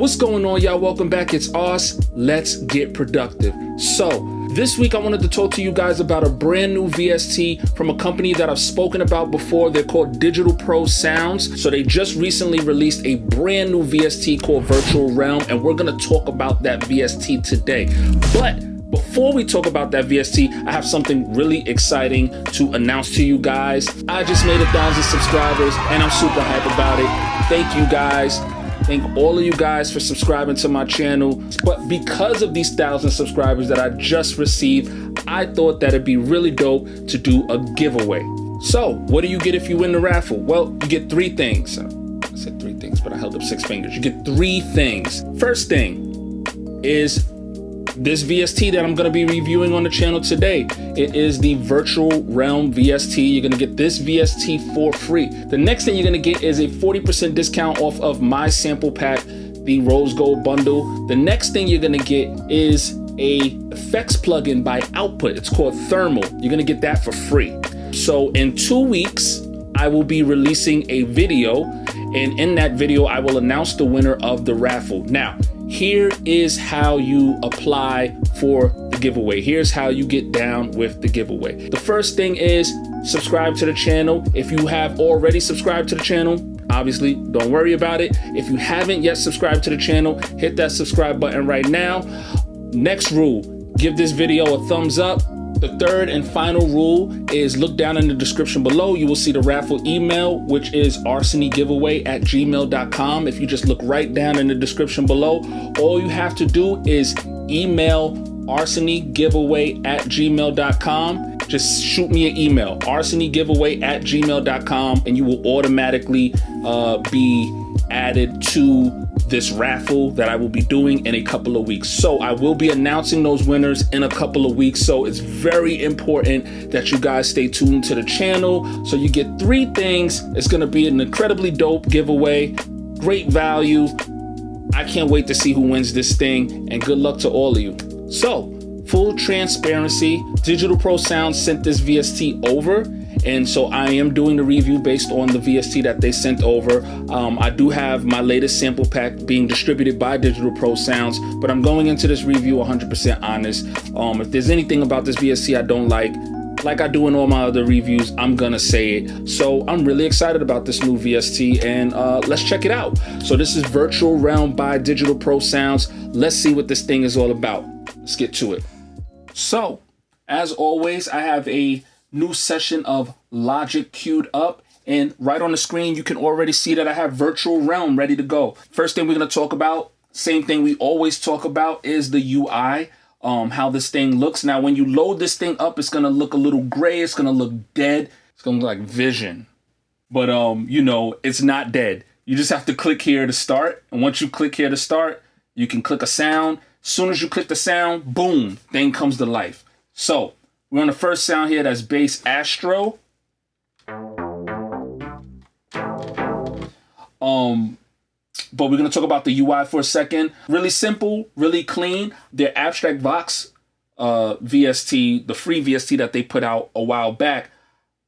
What's going on, y'all? Welcome back. It's Ars. Let's get productive. So this week I wanted to talk to you guys about a brand new VST from a company that I've spoken about before. They're called Digital Pro Sounds. So they just recently released a brand new VST called Virtual Realm, and we're gonna talk about that VST today. But before we talk about that VST, I have something really exciting to announce to you guys. I just made 1,000 subscribers and I'm super hype about it. Thank you guys. Thank all of you guys for subscribing to my channel. But because of these 1,000 subscribers that I just received, I thought that it'd be really dope to do a giveaway. So what do you get if you win the raffle? Well, you get 3 things. I said 3 things, but I held up 6 fingers. You get 3 things. First thing is this VST that I'm going to be reviewing on the channel today. It is the Virtual Realm VST. You're going to get this VST for free. The next thing you're going to get is a 40% discount off of my sample pack, the Rose Gold bundle. The next thing you're going to get is a effects plugin by Output. It's called Thermal. You're going to get that for free. So in 2 weeks, I will be releasing a video, and in that video, I will announce the winner of the raffle. Now, here is how you apply for the giveaway. Here's how you get down with the giveaway. The first thing is subscribe to the channel. If you have already subscribed to the channel, obviously don't worry about it. If you haven't yet subscribed to the channel, hit that subscribe button right now. Next rule, give this video a thumbs up. The third and final rule is look down in the description below. You will see the raffle email, which is arsineygiveaway@gmail.com. If you just look right down in the description below, all you have to do is email arsineygiveaway@gmail.com. Just shoot me an email, arsineygiveaway@gmail.com, and you will automatically be added to this raffle that I will be doing in a couple of weeks. So I will be announcing those winners in a couple of weeks. So it's very important that you guys stay tuned to the channel. So you get 3 things. It's going to be an incredibly dope giveaway, great value. I can't wait to see who wins this thing, and good luck to all of you. So full transparency, Digital Pro Sounds sent this VST over, and so I am doing the review based on the VST that they sent over. I do have my latest sample pack being distributed by Digital Pro Sounds, but I'm going into this review 100% honest. If there's anything about this VST I don't like I do in all my other reviews, I'm gonna say it. So I'm really excited about this new VST, and let's check it out. So this is Virtual Realm by Digital Pro Sounds. Let's see what this thing is all about. Let's get to it. So, as always, I have a new session of Logic queued up, and right on the screen you can already see that I have Virtual Realm ready to go. First thing we're going to talk about, same thing we always talk about, is the UI, how this thing looks. Now when you load this thing up, it's going to look a little gray, it's going to look dead, it's going to look like Vision, but you know, it's not dead. You just have to click here to start, and once you click here to start, you can click a sound. As soon as you click the sound, boom, thing comes to life. So we're on the first sound here, that's bass Astro. But we're gonna talk about the UI for a second. Really simple, really clean. Their Abstract Vox VST, the free VST that they put out a while back,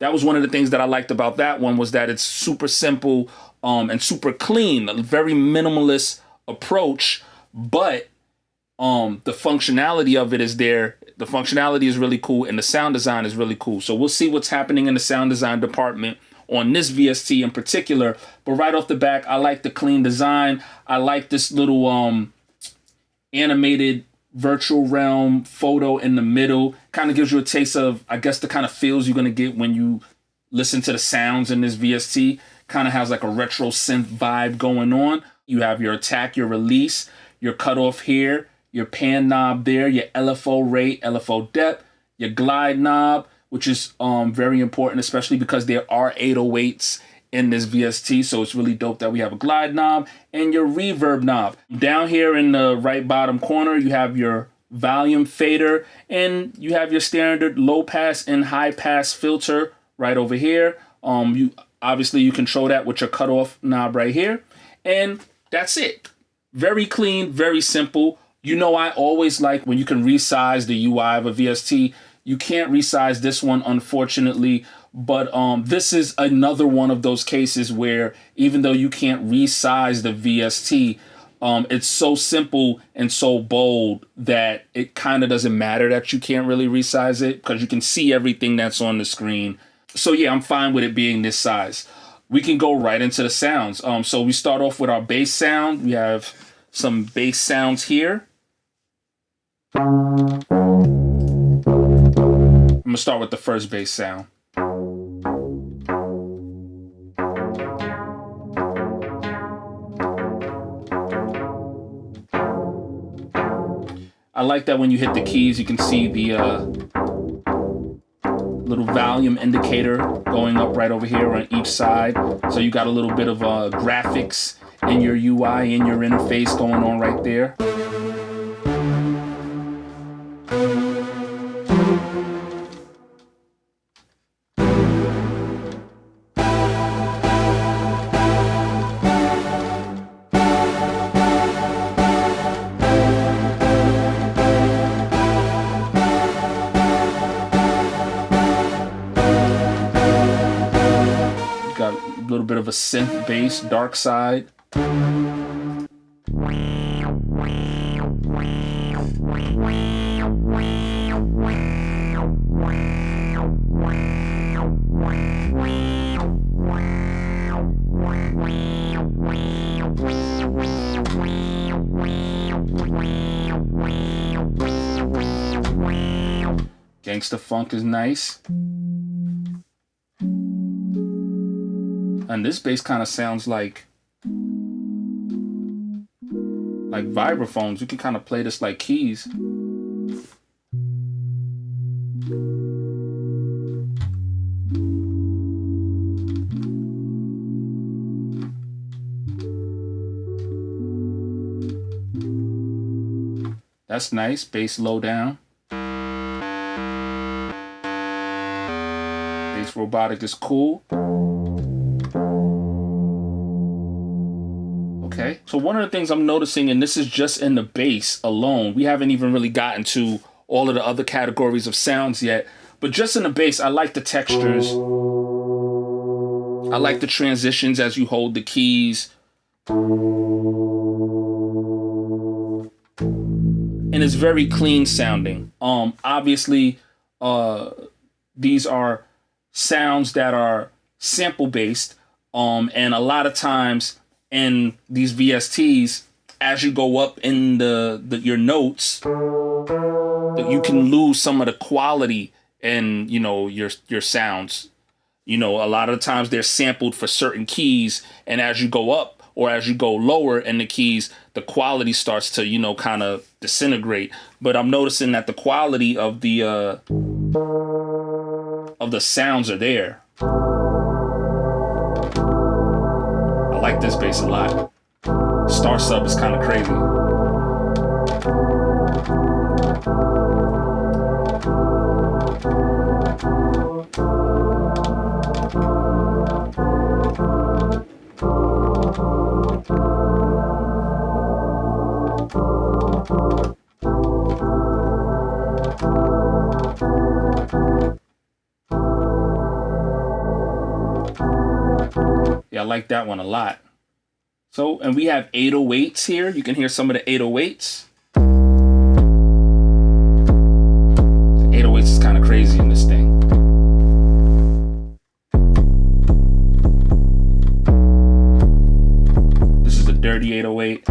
that was one of the things that I liked about that one, was that it's super simple and super clean, a very minimalist approach, but the functionality of it is there. The functionality is really cool, and the sound design is really cool. So we'll see what's happening in the sound design department on this VST in particular. But right off the back, I like the clean design. I like this little animated Virtual Realm photo in the middle. Kind of gives you a taste of, I guess, the kind of feels you're going to get when you listen to the sounds in this VST. Kind of has like a retro synth vibe going on. You have your attack, your release, your cutoff here, your pan knob there, your LFO rate, LFO depth, your glide knob, which is very important, especially because there are 808s in this VST. So it's really dope that we have a glide knob, and your reverb knob. Down here in the right bottom corner, you have your volume fader, and you have your standard low pass and high pass filter right over here. You control that with your cutoff knob right here. And that's it. Very clean, very simple. You know, I always like when you can resize the UI of a VST. You can't resize this one, unfortunately, but this is another one of those cases where even though you can't resize the VST, It's so simple and so bold that it kind of doesn't matter that you can't really resize it because you can see everything that's on the screen. So yeah, I'm fine with it being this size. We can go right into the sounds. So we start off with our bass sound. We have some bass sounds here. I'm gonna start with the first bass sound. I like that when you hit the keys, you can see the little volume indicator going up right over here on each side. So you got a little bit of graphics in your UI, in your interface going on right there. Got a little bit of a synth bass, dark side. Gangsta funk is nice. And this bass kind of sounds like vibraphones. You can kind of play this like keys. That's nice. Bass low down. Bass robotic is cool. Okay, so one of the things I'm noticing, and this is just in the bass alone, we haven't even really gotten to all of the other categories of sounds yet, but just in the bass, I like the textures. I like the transitions as you hold the keys. And it's very clean sounding. Obviously, these are sounds that are sample based, and a lot of times in these VSTs, as you go up in your notes, you can lose some of the quality in your sounds. A lot of the times they're sampled for certain keys, and as you go up or as you go lower in the keys, the quality starts to kind of disintegrate. But I'm noticing that the quality of the sounds are there. I like this bass a lot. Star sub is kind of crazy. Yeah, I like that one a lot. So, and we have 808s here. You can hear some of the 808s. The 808s is kind of crazy in this thing. This is a dirty 808.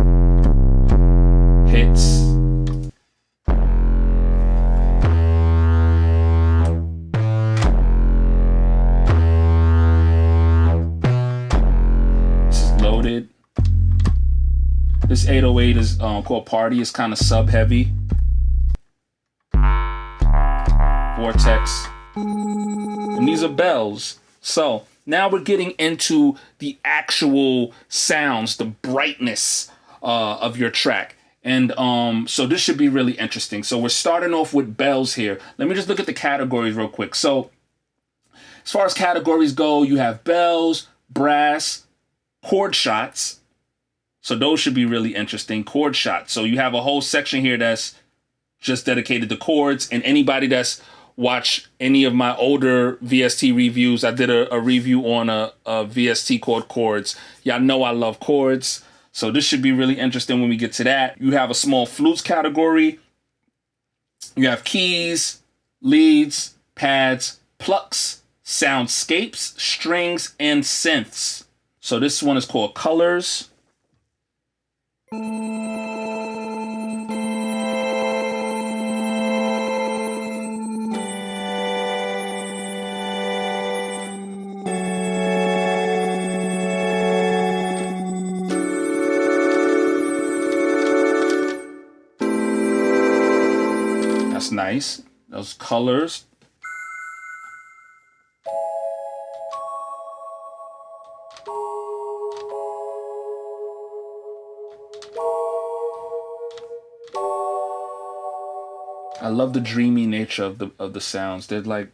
Hits. This 808 is called Party. It's kind of sub heavy. Vortex. And these are bells. So now we're getting into the actual sounds, the brightness of your track. And so this should be really interesting. So we're starting off with bells here. Let me just look at the categories real quick. So as far as categories go, you have bells, brass, chord shots. So those should be really interesting. Chord shots. So you have a whole section here that's just dedicated to chords. And anybody that's watched any of my older VST reviews, I did a review on a VST called Chords. Y'all know I love chords. So this should be really interesting when we get to that. You have a small flutes category. You have keys, leads, pads, plucks, soundscapes, strings, and synths. So this one is called colors. That's nice. Those colors. I love the dreamy nature of the sounds. They're like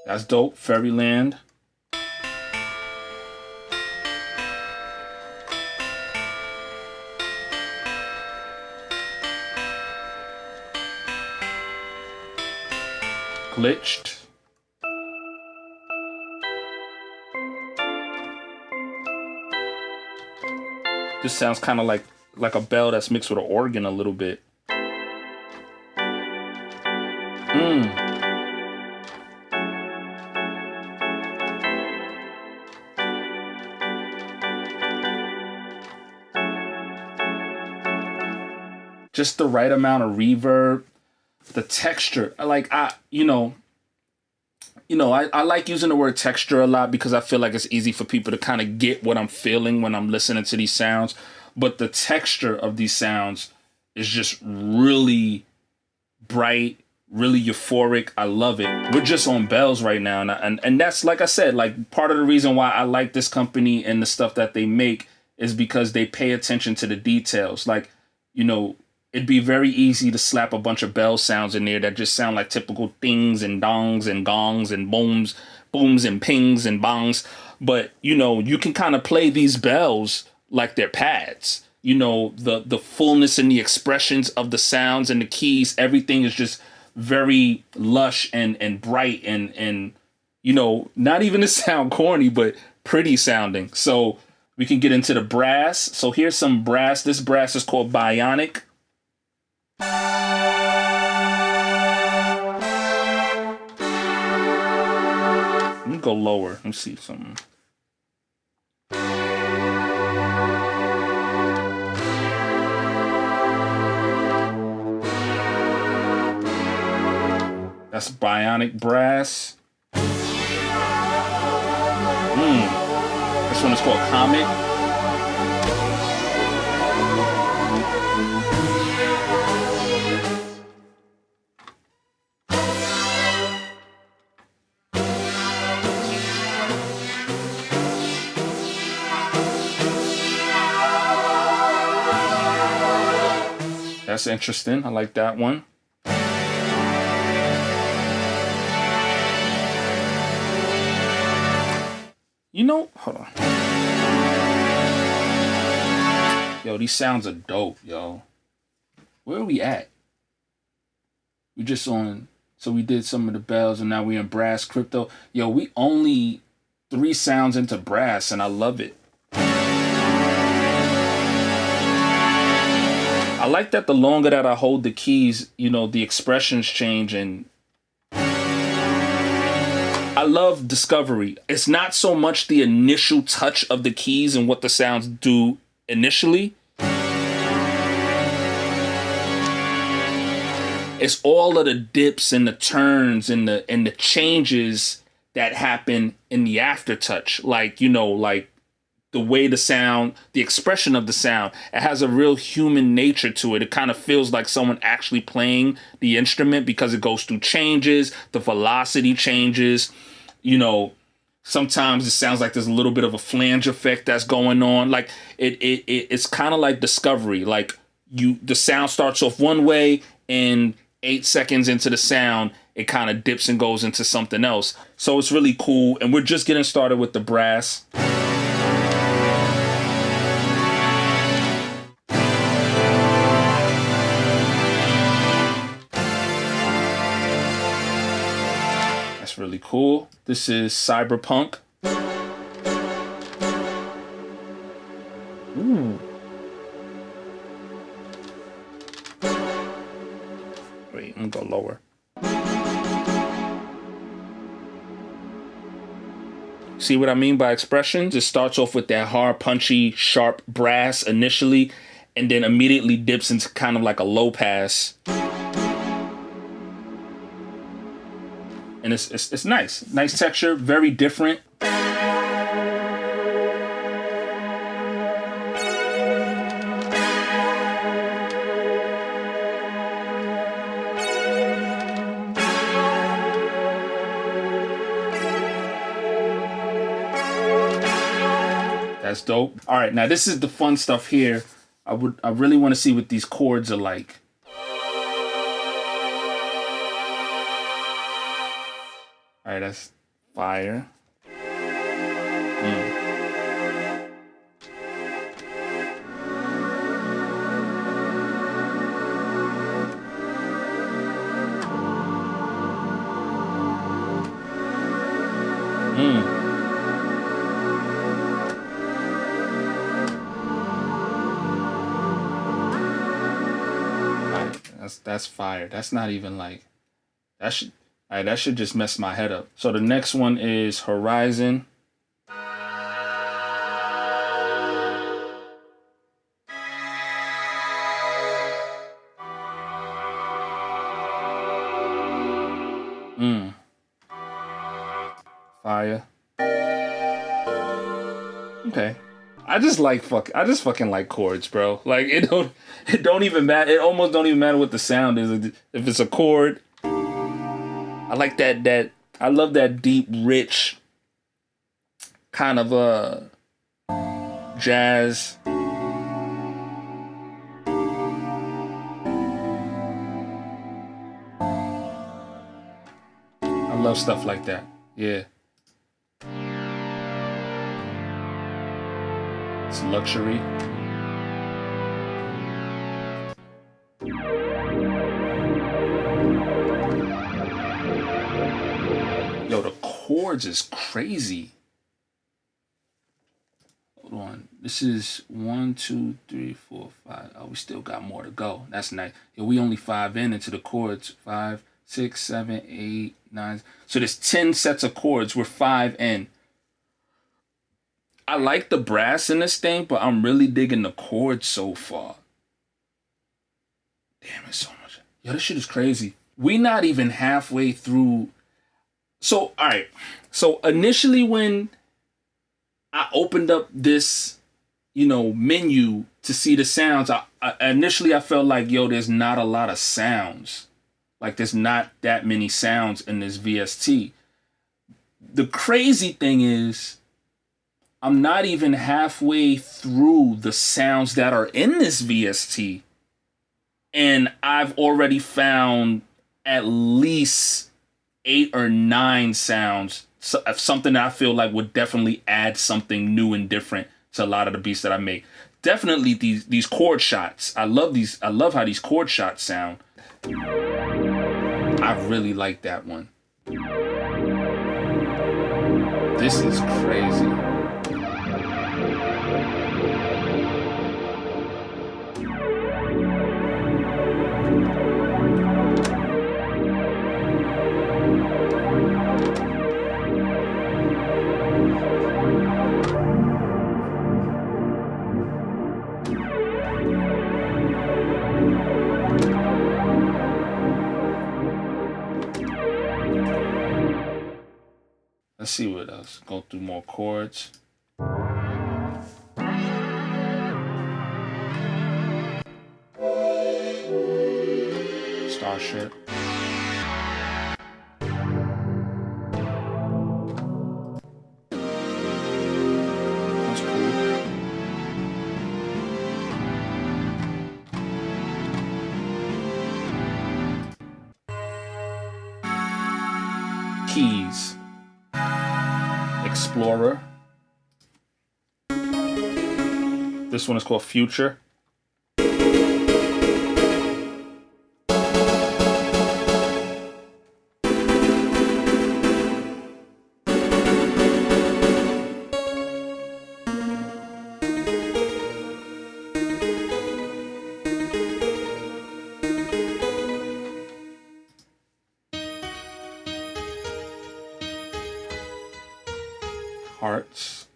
that's dope. Fairyland. Glitched. This sounds kind of like a bell that's mixed with an organ a little bit. Just the right amount of reverb, the texture. I like using the word texture a lot because I feel like it's easy for people to kind of get what I'm feeling when I'm listening to these sounds. But the texture of these sounds is just really bright, really euphoric. I love it. We're just on bells right now. And that's, like I said, like part of the reason why I like this company and the stuff that they make is because they pay attention to the details. Like, it'd be very easy to slap a bunch of bell sounds in there that just sound like typical dings and dongs and gongs and booms and pings and bongs. But, you can kind of play these bells like they're pads. The fullness and the expressions of the sounds and the keys, everything is just very lush and bright and not even to sound corny, but pretty sounding. So we can get into the brass. So here's some brass. This brass is called Bionic. Let me go lower. Let me see something. That's Bionic Brass. This one is called Comet. That's interesting. I like that one. Hold on. Yo, these sounds are dope, yo. Where are we at? We just on, so we did some of the bells and now we're in brass crypto. Yo, we only 3 sounds into brass and I love it. I like that the longer that I hold the keys, the expressions change, and I love discovery. It's not so much the initial touch of the keys and what the sounds do initially. It's all of the dips and the turns and the changes that happen in the aftertouch. Like, like the way the sound, the expression of the sound, it has a real human nature to it. It kind of feels like someone actually playing the instrument because it goes through changes, the velocity changes, Sometimes it sounds like there's a little bit of a flange effect that's going on. Like it's kind of like Discovery. Like the sound starts off one way, and 8 seconds into the sound, it kind of dips and goes into something else. So it's really cool. And we're just getting started with the brass. That's really cool. This is Cyberpunk. Ooh. Wait, I'm gonna go lower. See what I mean by expressions? It starts off with that hard, punchy, sharp brass initially, and then immediately dips into kind of like a low pass. And it's nice. Nice texture, very different. That's dope. All right, now this is the fun stuff here. I really want to see what these chords are like. All right, that's fire. That's fire. That's not even like that should. All right, that should just mess my head up. So the next one is Horizon. Fire. Okay. I just fucking like chords, bro. Like it don't even matter. It almost don't even matter what the sound is. If it's a chord, I like that I love that deep, rich kind of jazz. I love stuff like that. Yeah. It's luxury. Yo, the chords is crazy. Hold on. This is 1, 2, 3, 4, 5. Oh, we still got more to go. That's nice. Yeah, we only 5 into the chords. 5, 6, 7, 8, 9. So there's 10 sets of chords. We're 5 in. I like the brass in this thing, but I'm really digging the chords so far. Damn, it's so much. Yo, this shit is crazy. We not even halfway through. So, all right. So initially when I opened up this, menu to see the sounds, initially I felt like, yo, there's not a lot of sounds. Like there's not that many sounds in this VST. The crazy thing is, I'm not even halfway through the sounds that are in this VST. And I've already found at least 8 or 9 sounds. Something that I feel like would definitely add something new and different to a lot of the beats that I make. Definitely these chord shots. I love how these chord shots sound. I really like that one. This is crazy. Let's see what else. Go through more chords. Starship. keys. Explorer. This one is called Future. Hearts.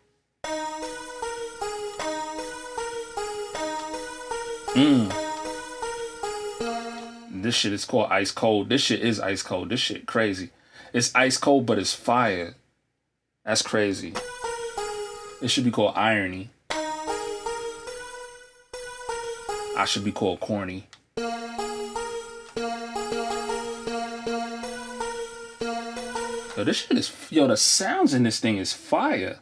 This shit is called Ice Cold. This shit is ice cold. This shit crazy. It's ice cold, but it's fire. That's crazy. It should be called Irony. I should be called Corny. Yo, this shit is... Yo, the sounds in this thing is fire.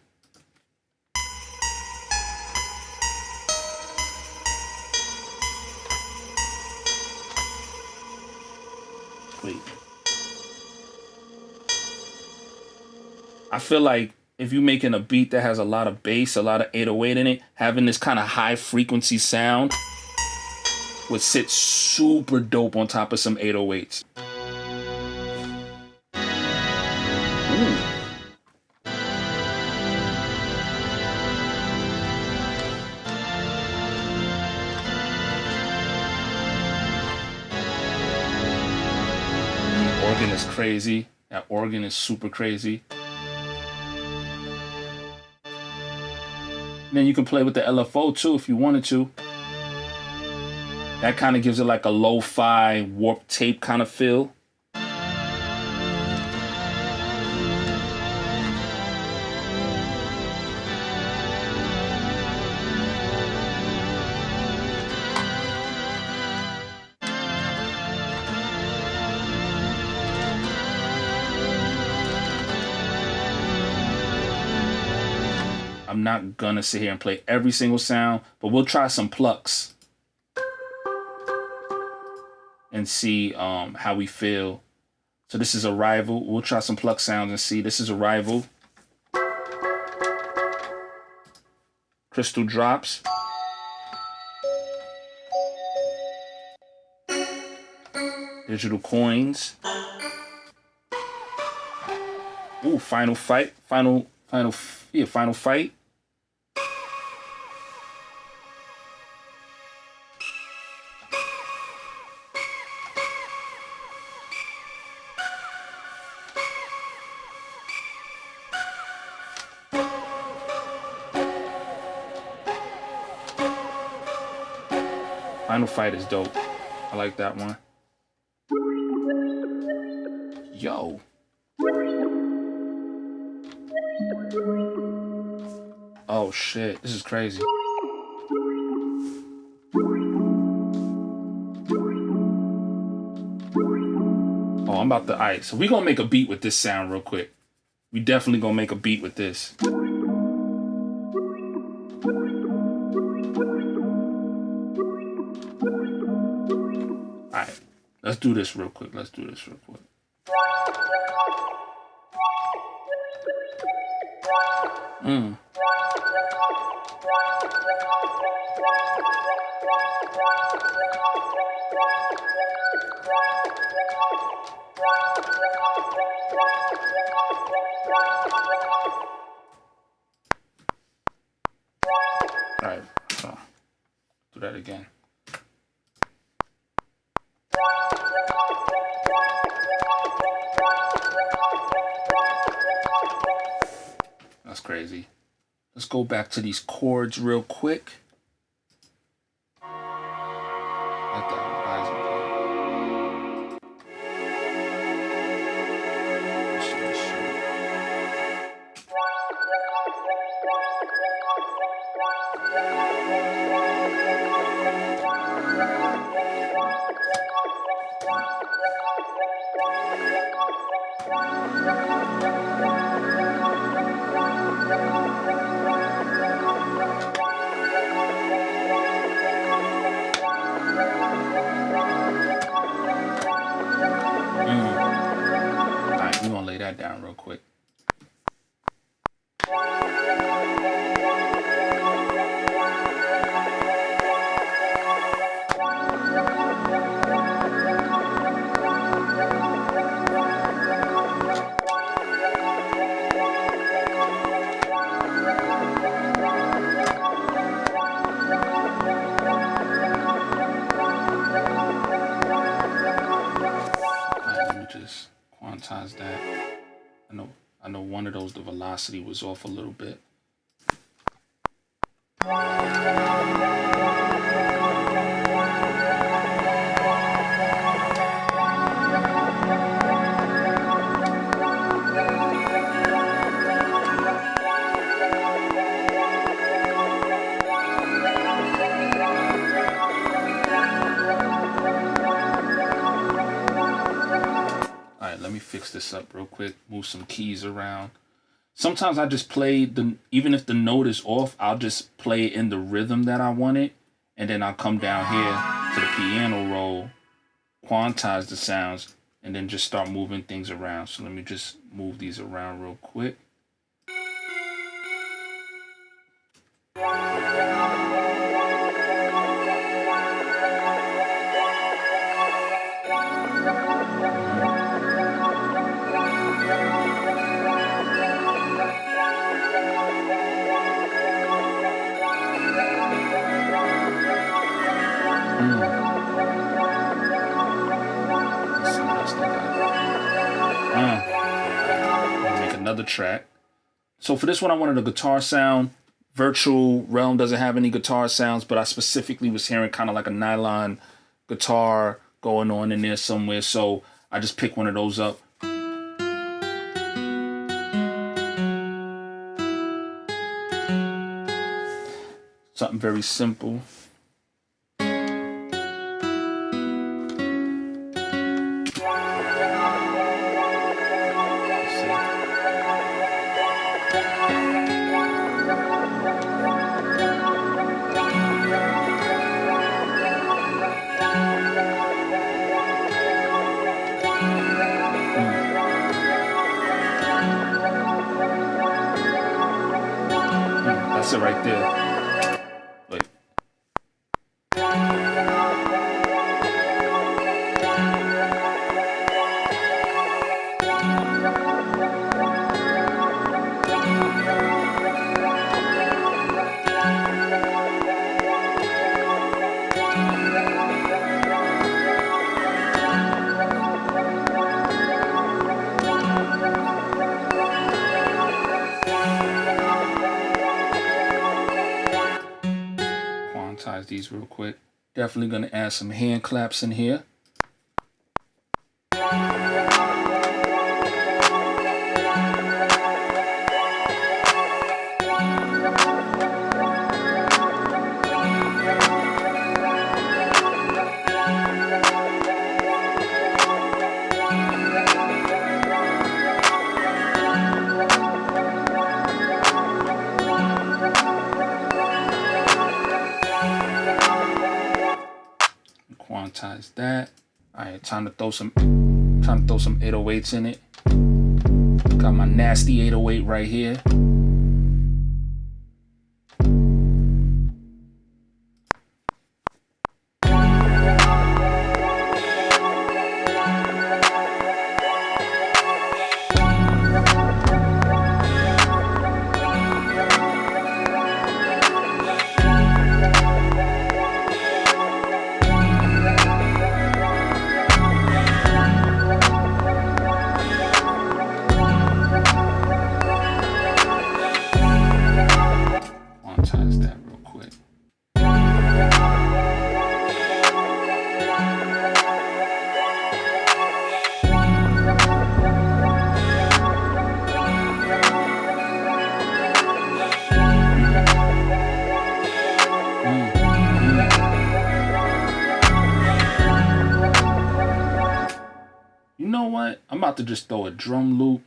Wait. I feel like if you're making a beat that has a lot of bass, a lot of 808 in it, having this kind of high frequency sound would sit super dope on top of some 808s. Organ is crazy. That organ is super crazy. Then you can play with the LFO too if you wanted to. That kind of gives it like a lo-fi warp tape kind of feel. I'm not gonna sit here and play every single sound, but we'll try some plucks and see how we feel. So this is Arrival. We'll try some pluck sounds and see. This is Arrival. Crystal Drops. Digital Coins. Ooh, Final Fight. Final Fight. Final Fight is dope. I like that one. Yo. Oh shit, this is crazy. Oh, I'm about to... Alright, so we're gonna make a beat with this sound real quick. We definitely gonna make a beat with this. Alright, let's do this real quick. Alright, so do that again. That's crazy. Let's go back to these chords real quick. Let that rise and Alright, we're gonna lay that down one of those, the velocity was off a little bit. Let me fix this up real quick, move some keys around. Sometimes I just play even if the note is off, I'll just play it in the rhythm that I want it, and then I'll come down here to the piano roll, quantize the sounds, and then just start moving things around. So let me just move these around real quick. Another track. So for this one, I wanted a guitar sound. Virtual Realm doesn't have any guitar sounds, but I specifically was hearing kind of like a nylon guitar going on in there somewhere. So I just picked one of those up. Something very simple. That's it right there. Wait. These real quick. Definitely gonna add some hand claps in here. Quantize that. All right, time to throw some 808s in it. Got my nasty 808 right here. I'm about to just throw a drum loop.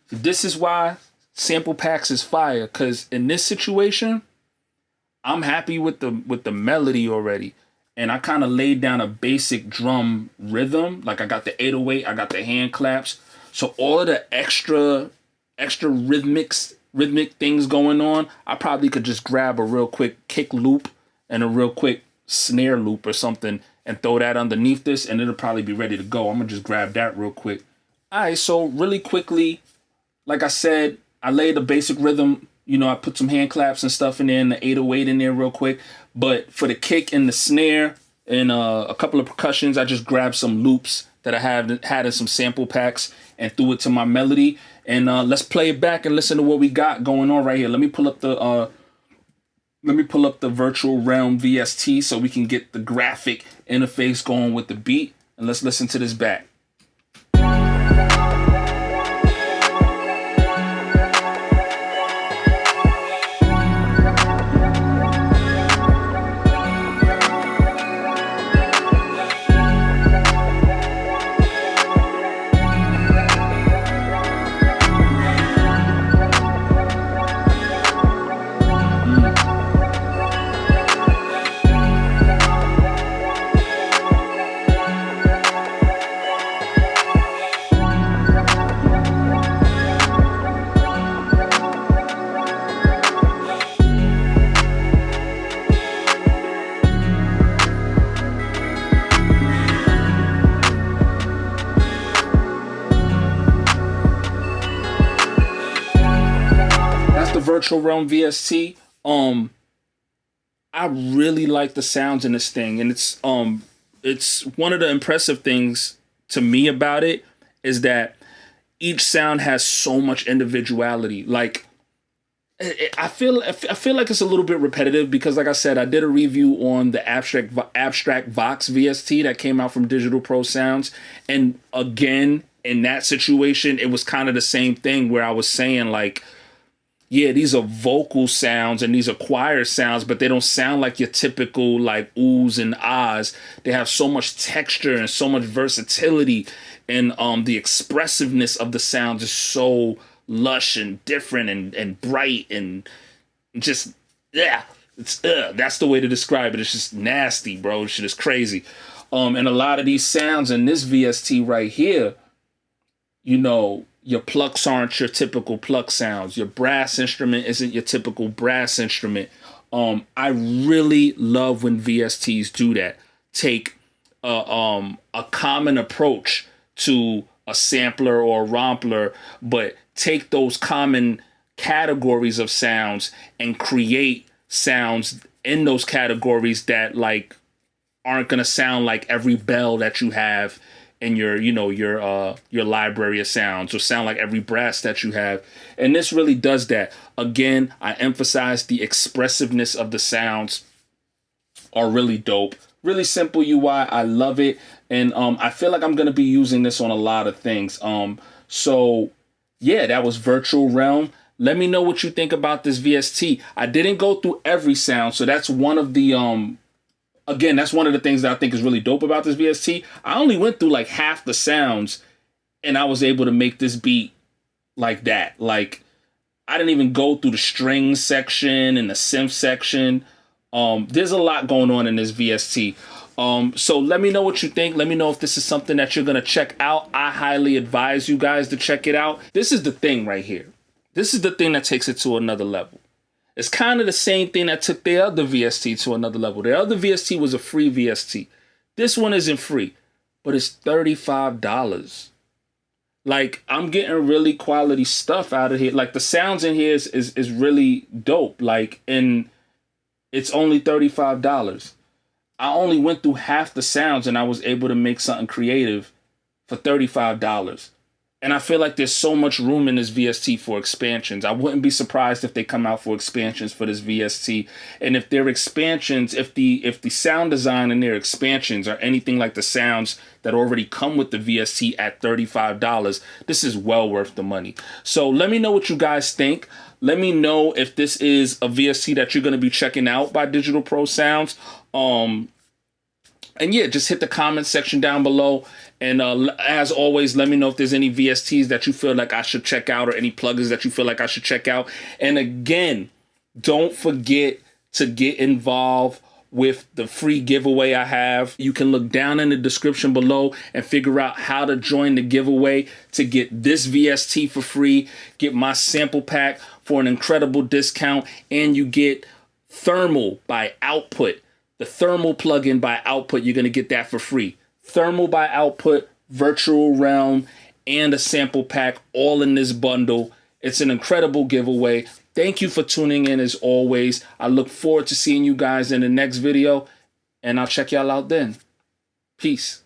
This is why sample packs is fire, because in this situation, I'm happy with the melody already. And I kind of laid down a basic drum rhythm. Like I got the 808, I got the hand claps. So all of the extra rhythmic things going on, I probably could just grab a real quick kick loop and a real quick snare loop or something and throw that underneath this, and it'll probably be ready to go. I'm gonna just grab that real quick. All right, so really quickly, like I said, I laid a basic rhythm. You know, I put some hand claps and stuff in there and the 808 in there real quick. But for the kick and the snare and a couple of percussions, I just grabbed some loops that I had in some sample packs and threw it to my melody. And let's play it back and listen to what we got going on right here. Let me pull up the Virtual Realm VST so we can get the graphic interface going with the beat. And let's listen to this back. Virtual Realm VST. I really like the sounds in this thing, and it's one of the impressive things to me about it is that each sound has so much individuality. Like I feel like it's a little bit repetitive because, like I said, I did a review on the Abstract Vox VST that came out from Digital Pro Sounds, and again in that situation it was kind of the same thing where I was saying like, yeah, these are vocal sounds and these are choir sounds, but they don't sound like your typical like oohs and ahs. They have so much texture and so much versatility, and the expressiveness of the sounds is so lush and different and bright and just, yeah, it's that's the way to describe it. It's just nasty, bro. Shit is crazy. And a lot of these sounds in this VST right here, you know, your plucks aren't your typical pluck sounds. Your brass instrument isn't your typical brass instrument. I really love when VSTs do that. Take a common approach to a sampler or a rompler, but take those common categories of sounds and create sounds in those categories that like aren't gonna sound like every bell that you have in your, you know, your library of sounds, or sound like every brass that you have. And this really does that. Again, I emphasize the expressiveness of the sounds are really dope. Really simple UI. I love it. And I feel like I'm going to be using this on a lot of things. So yeah, that was Virtual Realm. Let me know what you think about this VST. I didn't go through every sound, so that's one of the again, that's one of the things that I think is really dope about this VST. I only went through like half the sounds and I was able to make this beat like that. Like, I didn't even go through the strings section and the synth section. There's a lot going on in this VST. So let me know what you think. Let me know if this is something that you're going to check out. I highly advise you guys to check it out. This is the thing right here. This is the thing that takes it to another level. It's kind of the same thing that took their other VST to another level. Their other VST was a free VST. This one isn't free, but it's $35. Like, I'm getting really quality stuff out of here. Like, the sounds in here is really dope. Like, and it's only $35. I only went through half the sounds and I was able to make something creative for $35. And I feel like there's so much room in this VST for expansions. I wouldn't be surprised if they come out for expansions for this VST. And if their expansions, if the sound design and their expansions are anything like the sounds that already come with the VST at $35, this is well worth the money. So let me know what you guys think. Let me know if this is a VST that you're going to be checking out by Digital Pro Sounds. And yeah, just hit the comment section down below. And as always, let me know if there's any VSTs that you feel like I should check out or any plugins that you feel like I should check out. And again, don't forget to get involved with the free giveaway I have. You can look down in the description below and figure out how to join the giveaway to get this VST for free, get my sample pack for an incredible discount, and you get Thermal by Output. The Thermal plugin by Output, you're going to get that for free. Thermal by Output, Virtual Realm, and a sample pack all in this bundle. It's an incredible giveaway. Thank you for tuning in as always. I look forward to seeing you guys in the next video, and I'll check y'all out then. Peace.